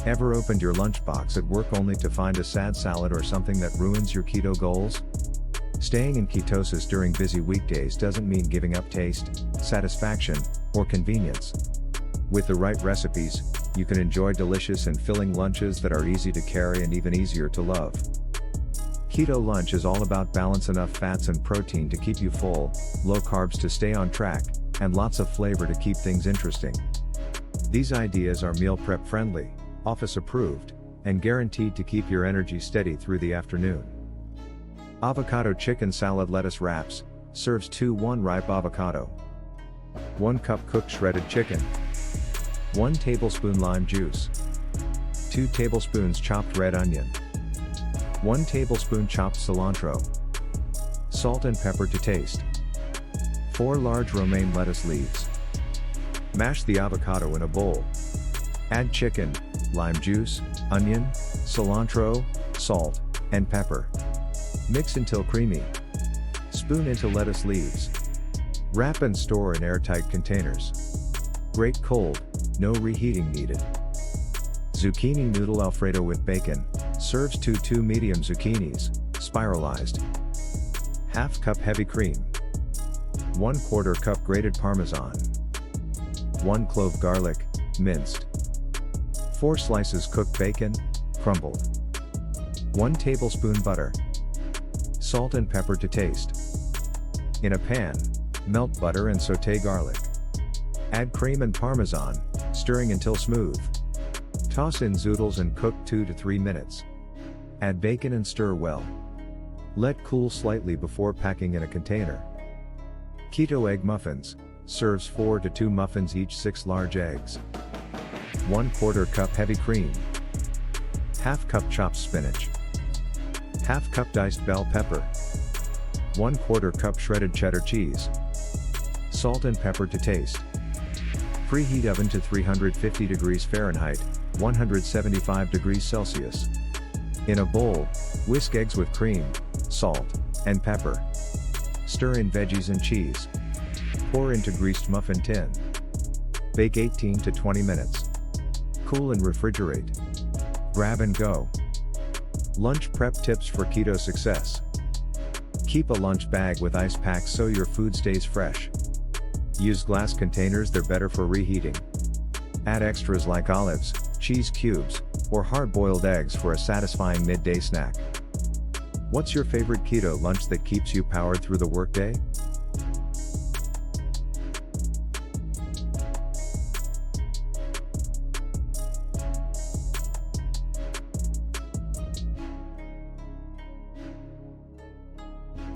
Ever opened your lunchbox at work only to find a sad salad or something that ruins your keto goals? Staying in ketosis during busy weekdays doesn't mean giving up taste, satisfaction, or convenience. With the right recipes, you can enjoy delicious and filling lunches that are easy to carry and even easier to love. Keto Lunch is all about balance: enough fats and protein to keep you full, low carbs to stay on track, and lots of flavor to keep things interesting. These ideas are meal prep friendly, office approved, and guaranteed to keep your energy steady through the afternoon. Avocado chicken salad lettuce wraps, serves 2 ripe avocado. 1 cup cooked shredded chicken. 1 tablespoon lime juice. 2 tablespoons chopped red onion. 1 tablespoon chopped cilantro. Salt and pepper to taste. 4 large romaine lettuce leaves. Mash the avocado in a bowl. Add chicken, lime juice, onion, cilantro, salt, and pepper. Mix until creamy. Spoon into lettuce leaves. Wrap and store in airtight containers. Grate cold, no reheating needed. Zucchini noodle Alfredo with bacon, serves 2 medium zucchinis, spiralized. Half cup heavy cream. 1/4 cup grated Parmesan. 1 clove garlic, minced. 4 slices cooked bacon, crumbled. 1 tablespoon butter. Salt and pepper to taste. In a pan, melt butter and sauté garlic. Add cream and Parmesan, stirring until smooth. Toss in Zoodles and cook 2 to 3 minutes. Add bacon and stir well. Let cool slightly before packing in a container. Keto Egg Muffins, serves 4 to 2 muffins each, 6 large eggs. 1/4 cup heavy cream. Half cup chopped spinach. Half cup diced bell pepper. 1/4 cup shredded cheddar cheese. Salt and pepper to taste. Preheat oven to 350 degrees Fahrenheit, 175 degrees Celsius. In a bowl, whisk eggs with cream, salt, and pepper. Stir in veggies and cheese. Pour into greased muffin tin. Bake 18 to 20 minutes. Cool and refrigerate. Grab and go. Lunch prep tips for keto success. Keep a lunch bag with ice packs so your food stays fresh. Use glass containers, they're better for reheating. Add extras like olives, cheese cubes, or hard-boiled eggs for a satisfying midday snack. What's your favorite keto lunch that keeps you powered through the workday?